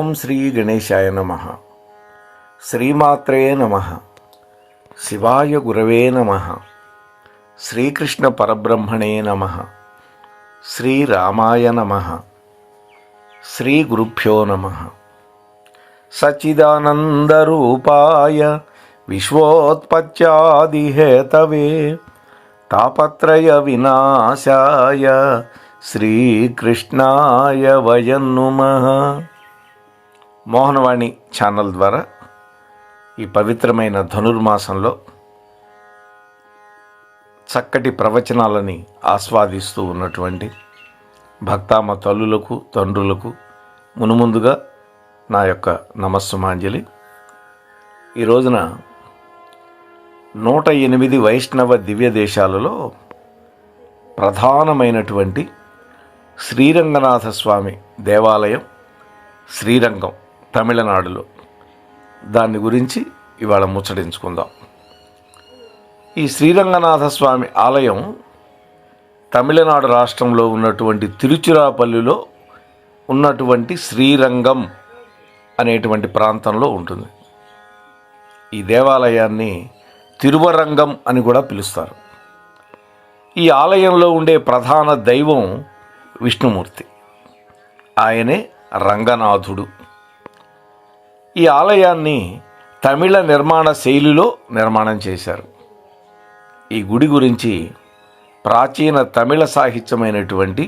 ఓం శ్రీ గణేశాయ నమః. శ్రీమాత్రే నమః. శివాయ గురవే నమః. శ్రీకృష్ణ పరబ్రహ్మణే నమః. శ్రీరామాయ నమః. శ్రీ గురుభ్యో నమః. సచ్చిదానందరూపాయ విశ్వోత్పత్యాదిహేతవే తాపత్రయ వినాశాయ శ్రీకృష్ణాయ వయం నమః. మోహనవాణి ఛానల్ ద్వారా ఈ పవిత్రమైన ధనుర్మాసంలో చక్కటి ప్రవచనాలని ఆస్వాదిస్తూ ఉన్నటువంటి భక్తామ తల్లులకు తండ్రులకు మునుముందుగా నా యొక్క నమస్సుమాంజలి. ఈ రోజున 108 వైష్ణవ దివ్య దేశాలలో ప్రధానమైనటువంటి శ్రీరంగనాథ స్వామి దేవాలయం శ్రీరంగం తమిళనాడులో, దాని గురించి ఇవాళ ముచ్చటించుకుందాం. ఈ శ్రీరంగనాథ స్వామి ఆలయం తమిళనాడు రాష్ట్రంలో ఉన్నటువంటి తిరుచిరాపల్లిలో ఉన్నటువంటి శ్రీరంగం అనేటువంటి ప్రాంతంలో ఉంటుంది. ఈ దేవాలయాన్ని తిరువరంగం అని కూడా పిలుస్తారు. ఈ ఆలయంలో ఉండే ప్రధాన దైవం విష్ణుమూర్తి, ఆయనే రంగనాథుడు. ఈ ఆలయాన్ని తమిళ నిర్మాణ శైలిలో నిర్మాణం చేశారు. ఈ గుడి గురించి ప్రాచీన తమిళ సాహిత్యమైనటువంటి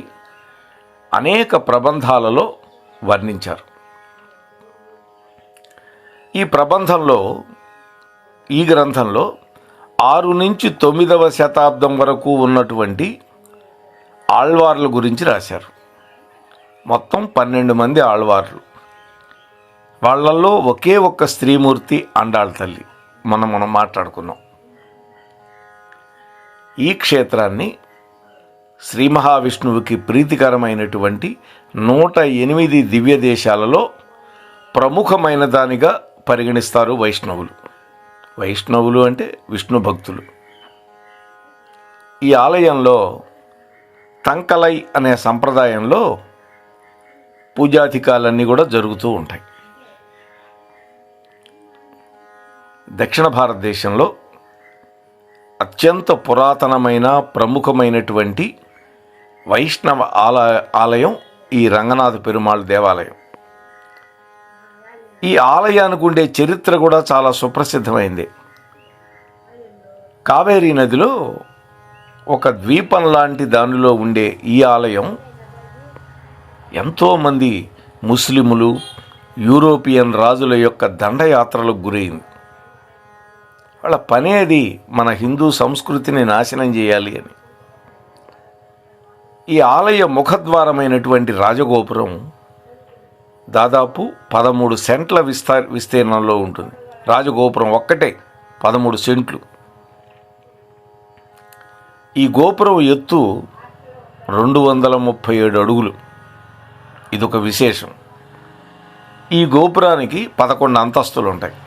అనేక ప్రబంధాలలో వర్ణించారు. ఈ గ్రంథంలో 6 నుంచి 9వ శతాబ్దం వరకు ఉన్నటువంటి ఆళ్వార్ల గురించి రాశారు. మొత్తం 12 మంది ఆళ్వార్లు. వాళ్ళల్లో ఒకే ఒక్క స్త్రీమూర్తి అండాళ్ తల్లి. మనం మాట్లాడుకున్నాం. ఈ క్షేత్రాన్ని శ్రీ మహావిష్ణువుకి ప్రీతికరమైనటువంటి 108 దివ్య దేశాలలో ప్రముఖమైన దానిగా పరిగణిస్తారు వైష్ణవులు. వైష్ణవులు అంటే విష్ణు భక్తులు. ఈ ఆలయంలో తంకలై అనే సంప్రదాయంలో పూజాధికాలన్నీ కూడా జరుగుతూ ఉంటాయి. దక్షిణ భారతదేశంలో అత్యంత పురాతనమైన ప్రముఖమైనటువంటి వైష్ణవ ఆలయం ఈ రంగనాథ పెరుమాళ్ దేవాలయం. ఈ ఆలయానికి ఉండే చరిత్ర కూడా చాలా సుప్రసిద్ధమైంది. కావేరీ నదిలో ఒక ద్వీపం లాంటి దానిలో ఉండే ఈ ఆలయం ఎంతోమంది ముస్లిములు, యూరోపియన్ రాజుల యొక్క దండయాత్రలకు గురైంది. వాళ్ళ పనేది మన హిందూ సంస్కృతిని నాశనం చేయాలి అని. ఈ ఆలయ ముఖద్వారమైనటువంటి రాజగోపురం దాదాపు 13 సెంట్ల విస్తీర్ణంలో ఉంటుంది. రాజగోపురం ఒక్కటే 13 సెంట్లు. ఈ గోపురం ఎత్తు 237 అడుగులు. ఇదొక విశేషం. ఈ గోపురానికి 11 అంతస్తులు ఉంటాయి.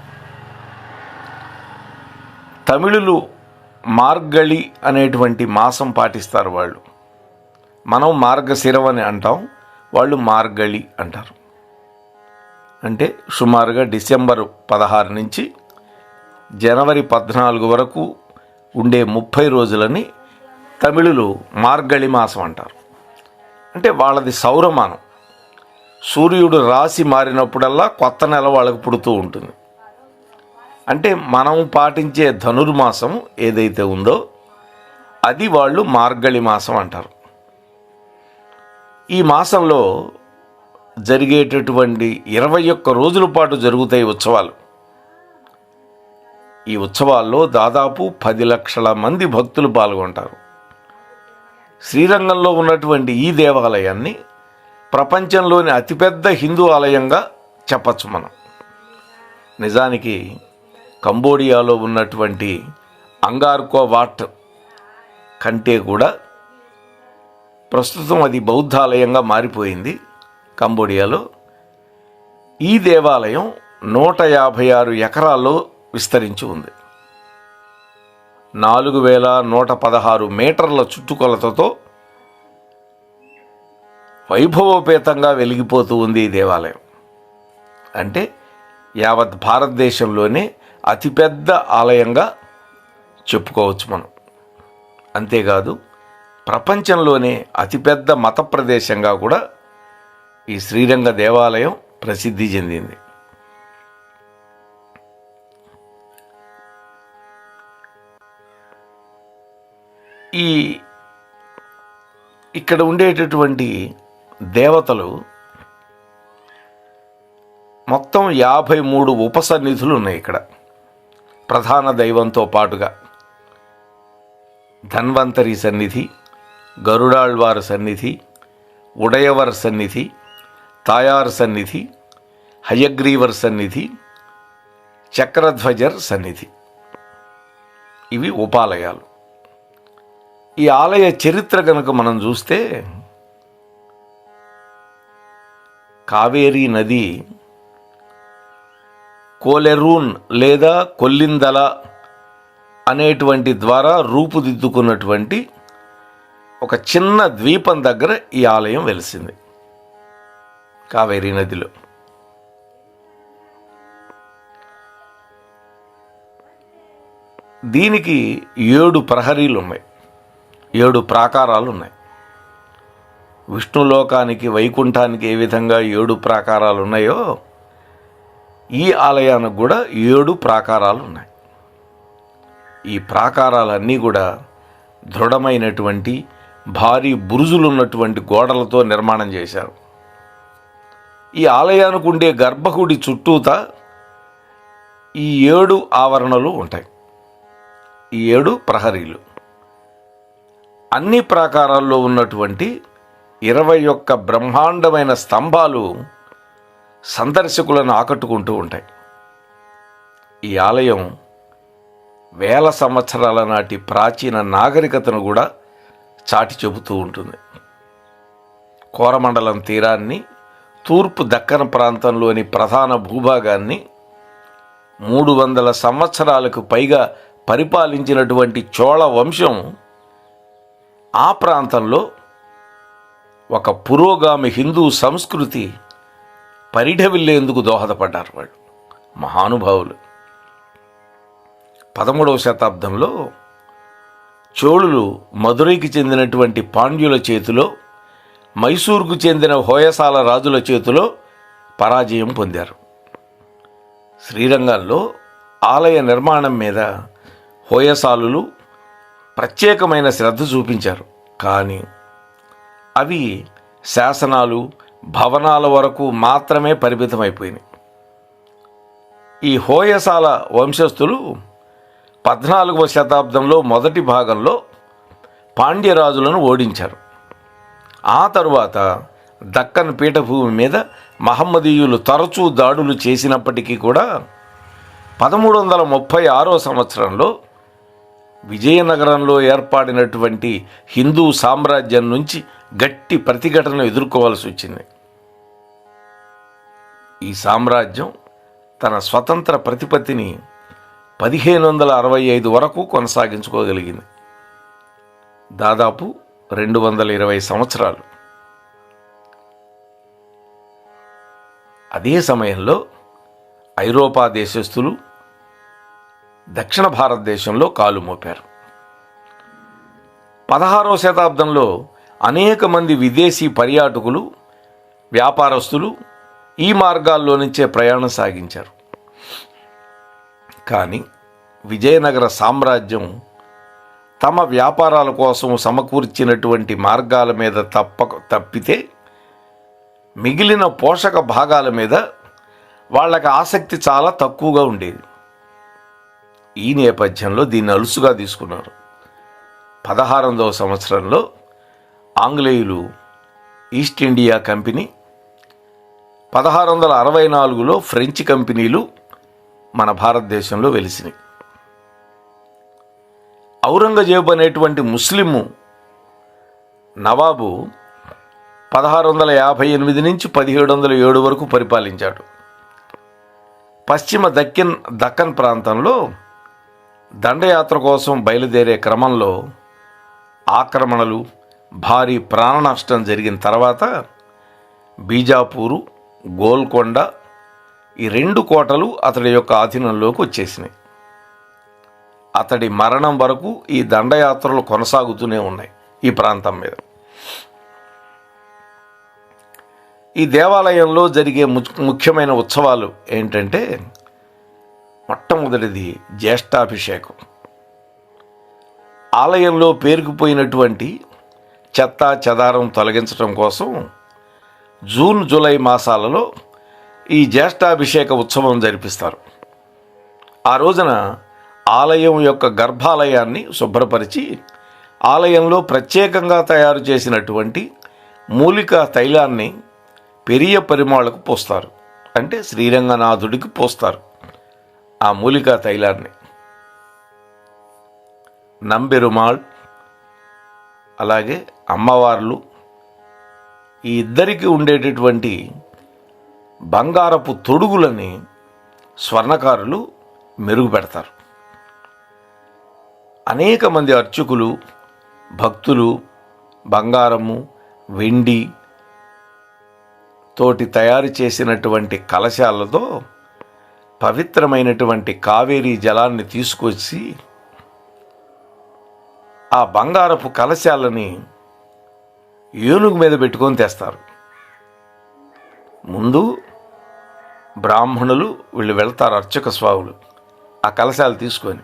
తమిళులు మార్గళి అనేటువంటి మాసం పాటిస్తారు. వాళ్ళు, మనం మార్గశిరం అని అంటాం, వాళ్ళు మార్గళి అంటారు. అంటే సుమారుగా డిసెంబర్ 16 నుంచి జనవరి 14 వరకు ఉండే 30 రోజులని తమిళులు మార్గళి మాసం అంటారు. అంటే వాళ్ళది సౌరమానం. సూర్యుడు రాశి మారినప్పుడల్లా కొత్త నెల వాళ్ళకు పుడుతూ ఉంటుంది. అంటే మనం పాటించే ధనుర్మాసం ఏదైతే ఉందో అది వాళ్ళు మార్గళి మాసం అంటారు. ఈ మాసంలో జరిగేటటువంటి 21 రోజుల పాటు జరుగుతాయి ఉత్సవాలు. ఈ ఉత్సవాల్లో దాదాపు 10 లక్షల మంది భక్తులు పాల్గొంటారు. శ్రీరంగంలో ఉన్నటువంటి ఈ దేవాలయాన్ని ప్రపంచంలోని అతిపెద్ద హిందూ ఆలయంగా చెప్పచ్చు మనం. నిజానికి కంబోడియాలో ఉన్నటువంటి అంగార్కో వాట్ కంటే కూడా ప్రస్తుతం అది బౌద్ధ ఆలయంగా మారిపోయింది. కంబోడియాలో ఈ దేవాలయం 156 ఎకరాల్లో విస్తరించి ఉంది. 4116 మీటర్ల చుట్టుకొలతతో వైభవోపేతంగా వెలిగిపోతూ ఉంది ఈ దేవాలయం. అంటే యావత్ భారతదేశంలోనే అతిపెద్ద ఆలయంగా చెప్పుకోవచ్చు మనం. అంతేకాదు ప్రపంచంలోనే అతిపెద్ద మత ప్రదేశంగా కూడా ఈ శ్రీరంగ దేవాలయం ప్రసిద్ధి చెందింది. ఇక్కడ ఉండేటటువంటి దేవతలు మొత్తం 53 ఉపసన్నిధులు ఉన్నాయి. ఇక్కడ ప్రధాన దైవంతో పాటుగా ధన్వంతరి సన్నిధి, గరుడాళ్వార్ సన్నిధి, ఉడయవర్ సన్నిధి, తాయార్ సన్నిధి, హయగ్రీవర్ సన్నిధి, చక్రధ్వజర్ సన్నిధి. ఇవి ఉపాలయాలు. ఈ ఆలయ చరిత్ర కనుక మనం చూస్తే కావేరీ నది కోలెరూన్ లేదా కొల్లిందల అనేటువంటి ద్వారా రూపుదిద్దుకున్నటువంటి ఒక చిన్న ద్వీపం దగ్గర ఈ ఆలయం వెలిసింది కావేరీ నదిలో. దీనికి 7 ప్రహరీలు ఉన్నాయి, 7 ప్రాకారాలు ఉన్నాయి. విష్ణులోకానికి వైకుంఠానికి ఏ విధంగా 7 ప్రాకారాలు ఉన్నాయో ఈ ఆలయానికి కూడా 7 ప్రాకారాలు ఉన్నాయి. ఈ ప్రాకారాలన్నీ కూడా దృఢమైనటువంటి భారీ బురుజులు ఉన్నటువంటి గోడలతో నిర్మాణం చేశారు. ఈ ఆలయానికి ఉండే గర్భగుడి చుట్టూతా ఈ 7 ఆవరణలు ఉంటాయి, ఈ 7 ప్రహరీలు. అన్ని ప్రాకారాల్లో ఉన్నటువంటి 21 బ్రహ్మాండమైన స్తంభాలు సందర్శకులను ఆకట్టుకుంటూ ఉంటాయి. ఈ ఆలయం వేల సంవత్సరాల నాటి ప్రాచీన నాగరికతను కూడా చాటి చెబుతూ ఉంటుంది. కోరమండలం తీరాన్ని, తూర్పు దక్కన ప్రాంతంలోని ప్రధాన భూభాగాన్ని 300 సంవత్సరాలకు పైగా పరిపాలించినటువంటి చోళ వంశం ఆ ప్రాంతంలో ఒక పురోగామి హిందూ సంస్కృతి పరిఢవిల్లేందుకు దోహదపడ్డారు. వాళ్ళు మహానుభావులు. 13వ శతాబ్దంలో చోళులు మదురైకి చెందినటువంటి పాండ్యుల చేతిలో, మైసూరుకు చెందిన హోయసాల రాజుల చేతిలో పరాజయం పొందారు. శ్రీరంగంలో ఆలయ నిర్మాణం మీద హోయసాలులు ప్రత్యేకమైన శ్రద్ధ చూపించారు. కానీ అవి శాసనాలు, భవనాల వరకు మాత్రమే పరిమితమైపోయినాయి. ఈ హోయసాల వంశస్థులు 14వ శతాబ్దంలో మొదటి భాగంలో పాండ్యరాజులను ఓడించారు. ఆ తరువాత దక్కన్ పీఠభూమి మీద మహమ్మదీయులు తరచూ దాడులు చేసినప్పటికీ కూడా 1336వ సంవత్సరంలో విజయనగరంలో ఏర్పడినటువంటి హిందూ సామ్రాజ్యం నుంచి గట్టి ప్రతిఘటన ఎదుర్కోవాల్సి వచ్చింది. ఈ సామ్రాజ్యం తన స్వతంత్ర ప్రతిపత్తిని 1565 వరకు కొనసాగించుకోగలిగింది. దాదాపు 220 సంవత్సరాలు. అదే సమయంలో ఐరోపా దేశస్థులు దక్షిణ భారతదేశంలో కాలు మోపారు. 16వ శతాబ్దంలో అనేక మంది విదేశీ పర్యాటకులు, వ్యాపారస్తులు ఈ మార్గాల్లో నుంచే ప్రయాణం సాగించారు. కానీ విజయనగర సామ్రాజ్యం తమ వ్యాపారాల కోసం సమకూర్చినటువంటి మార్గాల మీద తప్పితే మిగిలిన పోషక భాగాల మీద వాళ్ళకి ఆసక్తి చాలా తక్కువగా ఉండేది. ఈ నేపథ్యంలో దీన్ని అలుసుగా తీసుకున్నారు. 16వ సంవత్సరంలో ఆంగ్లేయులు ఈస్ట్ ఇండియా కంపెనీ, 1664లో ఫ్రెంచ్ కంపెనీలు మన భారతదేశంలో వెలిసినాయి. ఔరంగజేబు అనేటువంటి ముస్లిము నవాబు 1658 నుంచి 1707 వరకు పరిపాలించాడు. పశ్చిమ దక్కన్ ప్రాంతంలో దండయాత్ర కోసం బయలుదేరే క్రమంలో ఆక్రమణలు, భారీ ప్రాణ నష్టం జరిగిన తర్వాత బీజాపూరు, గోల్కొండ, ఈ 2 కోటలు అతడి యొక్క ఆధీనంలోకి వచ్చేసినాయి. అతడి మరణం వరకు ఈ దండయాత్రలు కొనసాగుతూనే ఉన్నాయి ఈ ప్రాంతం మీద. ఈ దేవాలయంలో జరిగే ముఖ్యమైన ఉత్సవాలు ఏంటంటే, మొట్టమొదటిది జ్యేష్ఠాభిషేకం. ఆలయంలో పేరుకుపోయినటువంటి చెత్త చెదారం తొలగించడం కోసం జూన్ జూలై మాసాలలో ఈ జ్యేష్ఠాభిషేక ఉత్సవం జరిపిస్తారు. ఆ రోజున ఆలయం యొక్క గర్భాలయాన్ని శుభ్రపరిచి ఆలయంలో ప్రత్యేకంగా తయారు చేసినటువంటి మూలికా తైలాన్ని పెరియ పరిమాళకు పోస్తారు. అంటే శ్రీరంగనాథుడికి పోస్తారు. ఆ మూలికా తైలాన్ని నంబెరుమాళ్ అలాగే అమ్మవార్లు ఈ ఇద్దరికి ఉండేటటువంటి బంగారపు తొడుగులని స్వర్ణకారులు మెరుగుపెడతారు. అనేక మంది అర్చకులు భక్తులు బంగారము వెండి తోటి తయారు చేసినటువంటి కలశాలతో పవిత్రమైనటువంటి కావేరీ జలాన్ని తీసుకొచ్చి ఆ బంగారపు కలశాలని ఏనుగు మీద పెట్టుకొని తెస్తారు. ముందు బ్రాహ్మణులు వీళ్ళు వెళ్తారు, అర్చక స్వాములు ఆ కలశాలు తీసుకొని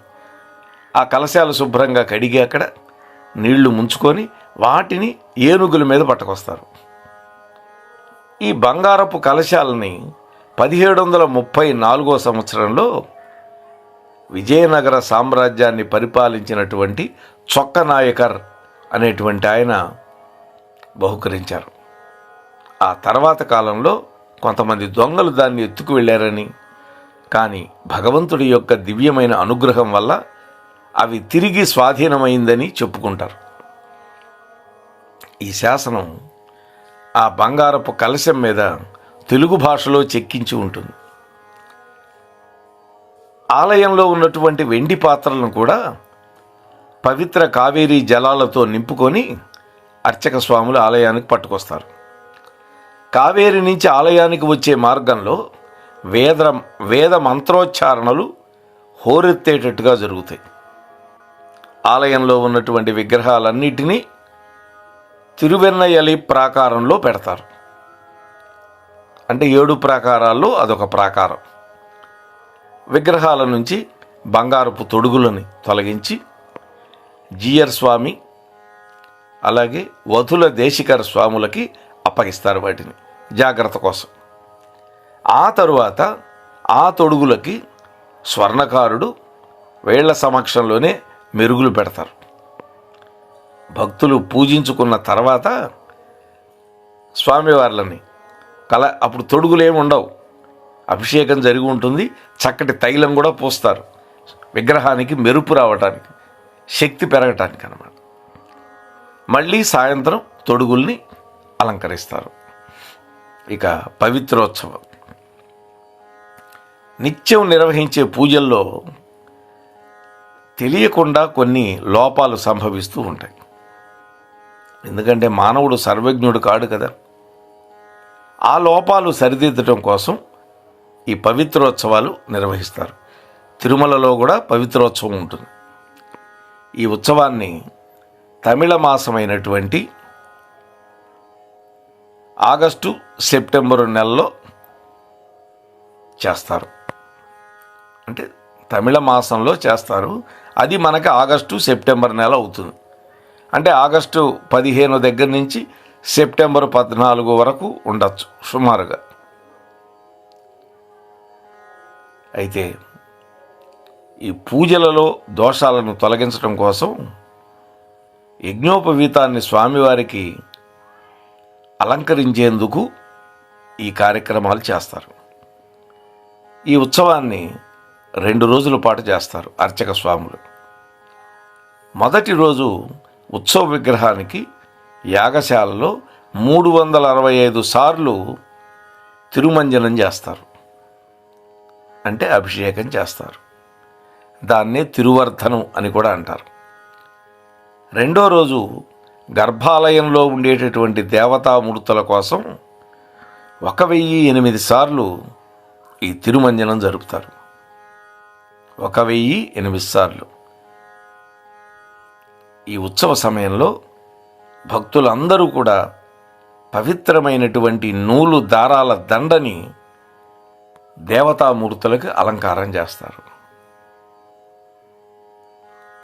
ఆ కలశాలు శుభ్రంగా కడిగి అక్కడ నీళ్లు ముంచుకొని వాటిని ఏనుగుల మీద పట్టుకొస్తారు. ఈ బంగారపు కలశాలని 1734 సంవత్సరంలో విజయనగర సామ్రాజ్యాన్ని పరిపాలించినటువంటి చొక్కనాయకర్ అనేటువంటి ఆయన బహుకరించారు. ఆ తర్వాత కాలంలో కొంతమంది దొంగలు దాన్ని ఎత్తుకు వెళ్ళారని, కానీ భగవంతుడి యొక్క దివ్యమైన అనుగ్రహం వల్ల అవి తిరిగి స్వాధీనమైందని చెప్పుకుంటారు. ఈ శాసనం ఆ బంగారపు కలశం మీద తెలుగు భాషలో చెక్కించి ఉంటుంది. ఆలయంలో ఉన్నటువంటి వెండి పాత్రలను కూడా పవిత్ర కావేరీ జలాలతో నింపుకొని అర్చక స్వాములు ఆలయానికి పట్టుకొస్తారు. కావేరి నుంచి ఆలయానికి వచ్చే మార్గంలో వేద మంత్రోచ్చారణలు హోరెత్తేటట్టుగా జరుగుతాయి. ఆలయంలో ఉన్నటువంటి విగ్రహాలన్నిటినీ తిరువెన్నయలి ప్రాకారంలో పెడతారు. అంటే 7 ప్రాకారాల్లో అదొక ప్రాకారం. విగ్రహాల నుంచి బంగారపు తొడుగులని తొలగించి జీయర్ స్వామి అలాగే వధుల దేశికర స్వాములకి అప్పగిస్తారు వాటిని జాగ్రత్త కోసం. ఆ తరువాత ఆ తొడుగులకి స్వర్ణకారుడు వేళ్ల సమక్షంలోనే మెరుగులు పెడతారు. భక్తులు పూజించుకున్న తర్వాత స్వామివార్లని అప్పుడు తొడుగులేమి ఉండవు, అభిషేకం జరిగి ఉంటుంది. చక్కటి తైలం కూడా పోస్తారు విగ్రహానికి మెరుపు రావటానికి, శక్తి పెరగటానికి అన్నమాట. మళ్ళీ సాయంత్రం తొడుగుల్ని అలంకరిస్తారు. ఇక పవిత్రోత్సవం నిత్యం నిర్వహించే పూజల్లో తెలియకుండా కొన్ని లోపాలు సంభవిస్తూ ఉంటాయి. ఎందుకంటే మానవుడు సర్వజ్ఞుడు కాడు కదా. ఆ లోపాలు సరిదిద్దటం కోసం ఈ పవిత్రోత్సవాలు నిర్వహిస్తారు. తిరుమలలో కూడా పవిత్రోత్సవం ఉంటుంది. ఈ ఉత్సవాన్ని తమిళ మాసమైనటువంటి ఆగస్టు సెప్టెంబరు నెలలో చేస్తారు. అంటే తమిళ మాసంలో చేస్తారు. అది మనకి ఆగస్టు సెప్టెంబర్ నెల అవుతుంది. అంటే ఆగస్టు 15 దగ్గర నుంచి సెప్టెంబర్ 14 వరకు ఉండొచ్చు సుమారుగా. అయితే ఈ పూజలలో దోషాలను తొలగించడం కోసం యజ్ఞోపవీతాన్ని స్వామివారికి అలంకరించేందుకు ఈ కార్యక్రమాలు చేస్తారు. ఈ ఉత్సవాన్ని 2 రోజుల పాటు చేస్తారు అర్చక స్వాములు. మొదటి రోజు ఉత్సవ విగ్రహానికి యాగశాలలో 365 సార్లు తిరుమంజనం చేస్తారు. అంటే అభిషేకం చేస్తారు. దాన్నే తిరువర్ధనం అని కూడా అంటారు. రెండో రోజు గర్భాలయంలో ఉండేటటువంటి దేవతామూర్తుల కోసం 1008 సార్లు ఈ తిరుమంజనం జరుపుతారు. 1008 సార్లు. ఈ ఉత్సవ సమయంలో భక్తులందరూ కూడా పవిత్రమైనటువంటి నూలు దారాల దండని దేవతామూర్తులకు అలంకారం చేస్తారు.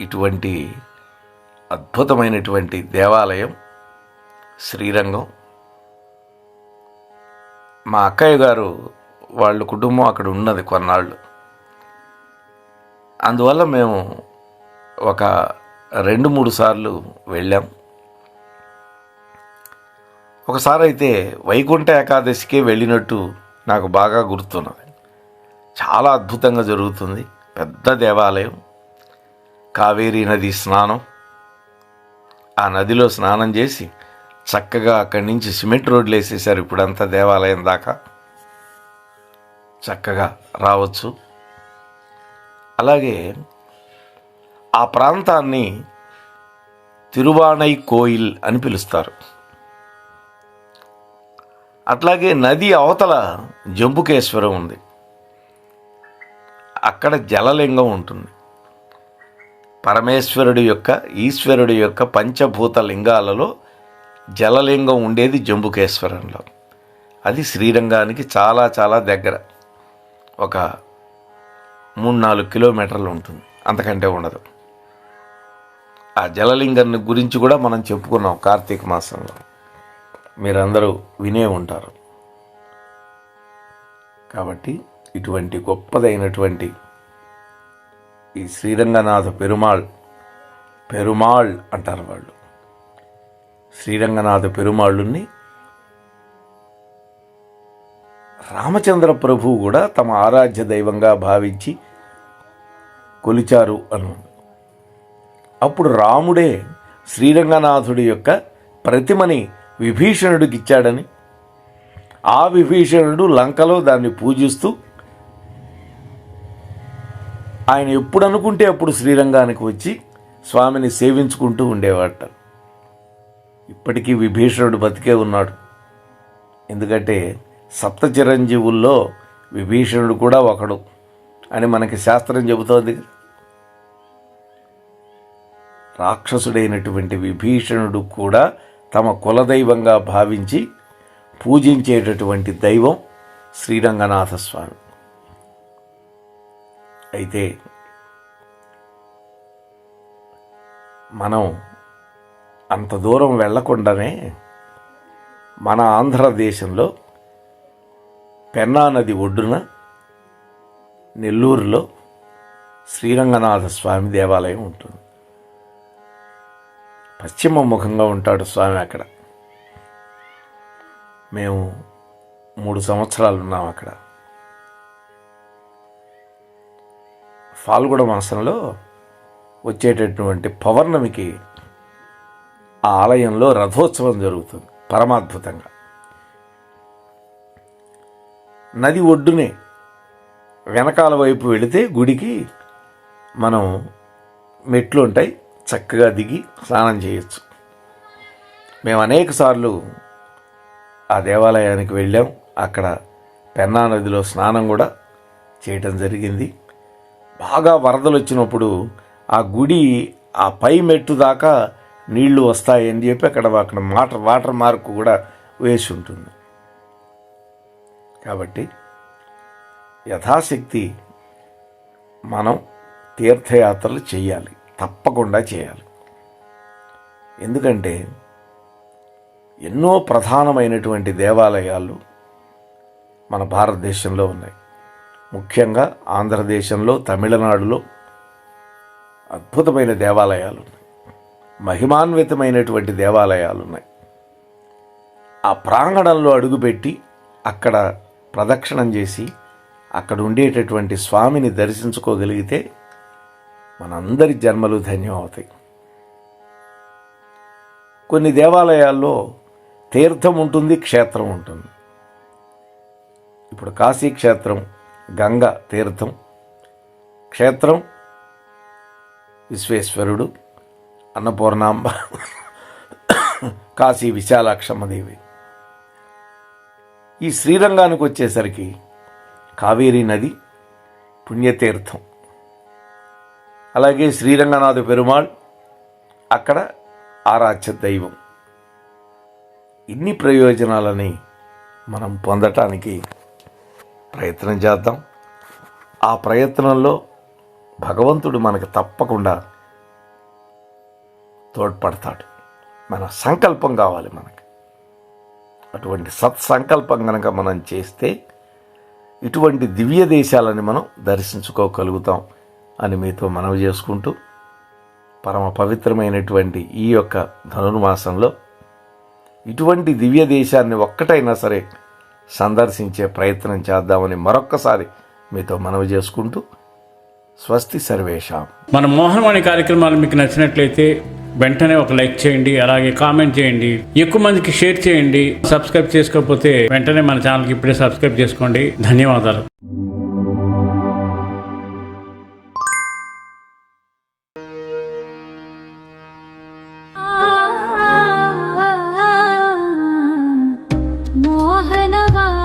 ఇటువంటి అద్భుతమైనటువంటి దేవాలయం శ్రీరంగం. మా అక్కయ్య గారు వాళ్ళ కుటుంబం అక్కడ ఉన్నది కొన్నాళ్ళు. అందువల్ల మేము ఒక 2-3 సార్లు వెళ్ళాం. ఒకసారి అయితే వైకుంఠ ఏకాదశికే వెళ్ళినట్టు నాకు బాగా గుర్తున్నది. చాలా అద్భుతంగా జరుగుతుంది. పెద్ద దేవాలయం, కావేరీ నది స్నానం. ఆ నదిలో స్నానం చేసి చక్కగా అక్కడి నుంచి సిమెంట్ రోడ్లు వేసేసారు. ఇప్పుడంతా దేవాలయం దాకా చక్కగా రావచ్చు. అలాగే ఆ ప్రాంతాన్ని తిరువాణై కోయిల్ అని పిలుస్తారు. అట్లాగే నది అవతల జంబుకేశ్వరం ఉంది. అక్కడ జలలింగం ఉంటుంది. పరమేశ్వరుడి యొక్క, ఈశ్వరుడి యొక్క పంచభూత లింగాలలో జలలింగం ఉండేది జంబుకేశ్వరంలో. అది శ్రీరంగానికి చాలా చాలా దగ్గర. ఒక 3-4 కిలోమీటర్లు ఉంటుంది, అంతకంటే ఉండదు. ఆ జలలింగాన్ని గురించి కూడా మనం చెప్పుకున్నాం కార్తీక మాసంలో. మీరందరూ వినే ఉంటారు. కాబట్టి ఇటువంటి గొప్పదైనటువంటి ఈ శ్రీరంగనాథ పెరుమాళ్ అంటారు వాళ్ళు. శ్రీరంగనాథ పెరుమాళ్ళుని రామచంద్ర ప్రభువు కూడా తమ ఆరాధ్య దైవంగా భావించి కొలిచారు అను. అప్పుడు రాముడే శ్రీరంగనాథుడి యొక్క ప్రతిమని విభీషణుడికి ఇచ్చాడని, ఆ విభీషణుడు లంకలో దాన్ని పూజిస్తూ ఆయన ఎప్పుడు అనుకుంటే అప్పుడు శ్రీరంగానికి వచ్చి స్వామిని సేవించుకుంటూ ఉండేవాట. ఇప్పటికీ విభీషణుడు బతికే ఉన్నాడు. ఎందుకంటే సప్త చిరంజీవుల్లో విభీషణుడు కూడా ఒకడు అని మనకి శాస్త్రం చెబుతోంది. రాక్షసుడైనటువంటి విభీషణుడు కూడా తమ కులదైవంగా భావించి పూజించేటటువంటి దైవం శ్రీరంగనాథ స్వామి. అయితే మనం అంత దూరం వెళ్లకుండానే మన ఆంధ్రదేశంలో పెన్నా నది ఒడ్డున నెల్లూరులో శ్రీరంగనాథ స్వామి దేవాలయం ఉంటుంది. పశ్చిమ ముఖంగా ఉంటాడు స్వామి అక్కడ. మేము 3 సంవత్సరాలు ఉన్నాం అక్కడ. ఫాల్గుణ మాసంలో వచ్చేటటువంటి పౌర్ణమికి ఆ ఆలయంలో రథోత్సవం జరుగుతుంది పరమాద్భుతంగా. నది ఒడ్డునే వెనకాల వైపు వెళితే గుడికి మనం మెట్లు ఉంటాయి, చక్కగా దిగి స్నానం చేయొచ్చు. మేము అనేక సార్లు ఆ దేవాలయానికి వెళ్ళాం. అక్కడ పెన్నా నదిలో స్నానం కూడా చేయటం జరిగింది. బాగా వరదలు వచ్చినప్పుడు ఆ గుడి ఆ పై మెట్టు దాకా నీళ్లు వస్తాయని చెప్పి అక్కడ వాటర్ మార్క్ కూడా వేసి ఉంటుంది. కాబట్టి యథాశక్తి మనం తీర్థయాత్రలు చేయాలి, తప్పకుండా చేయాలి. ఎందుకంటే ఎన్నో ప్రధానమైనటువంటి దేవాలయాలు మన భారతదేశంలో ఉన్నాయి. ముఖ్యంగా ఆంధ్రదేశంలో, తమిళనాడులో అద్భుతమైన దేవాలయాలు ఉన్నాయి, మహిమాన్వితమైనటువంటి దేవాలయాలు ఉన్నాయి. ఆ ప్రాంగణంలో అడుగుపెట్టి అక్కడ ప్రదక్షిణం చేసి అక్కడ ఉండేటటువంటి స్వామిని దర్శించుకోగలిగితే మనందరి జన్మలు ధన్యం అవుతాయి. కొన్ని దేవాలయాల్లో తీర్థం ఉంటుంది, క్షేత్రం ఉంటుంది. ఇప్పుడు కాశీ క్షేత్రం గంగ తీర్థం, క్షేత్రం విశ్వేశ్వరుడు, అన్నపూర్ణాంబ, కాశీ విశాలాక్షమ్మదేవి. ఈ శ్రీరంగానికి వచ్చేసరికి కావేరీ నది పుణ్యతీర్థం. అలాగే శ్రీరంగనాథ పెరుమాళ్ అక్కడ ఆరాధ్య దైవం. ఇన్ని ప్రయోజనాలని మనం పొందటానికి ప్రయత్నం చేద్దాం. ఆ ప్రయత్నంలో భగవంతుడు మనకు తప్పకుండా తోడ్పడతాడు. మన సంకల్పం కావాలి మనకి. అటువంటి సత్సంకల్పం కనుక మనం చేస్తే ఇటువంటి దివ్య దేశాలని మనం దర్శించుకోగలుగుతాం అని మీతో మనవి చేసుకుంటూ, పరమ పవిత్రమైనటువంటి ఈ యొక్క ధనుర్మాసంలో ఇటువంటి దివ్య దేశాన్ని ఒక్కటైనా సరే సందర్శించే ప్రయత్నం చేద్దామని మరొక్కసారి మీతో మనవి చేసుకుంటూ, స్వస్తి సర్వేషాం. మన మోహనవాణి కార్యక్రమాలు మీకు నచ్చినట్లయితే వెంటనే ఒక లైక్ చేయండి, అలాగే కామెంట్ చేయండి, ఎక్కువ మందికి షేర్ చేయండి. సబ్స్క్రైబ్ చేసుకోకపోతే వెంటనే మన ఛానల్కి ఇప్పుడే సబ్స్క్రైబ్ చేసుకోండి. ధన్యవాదాలు. మోహనవాణి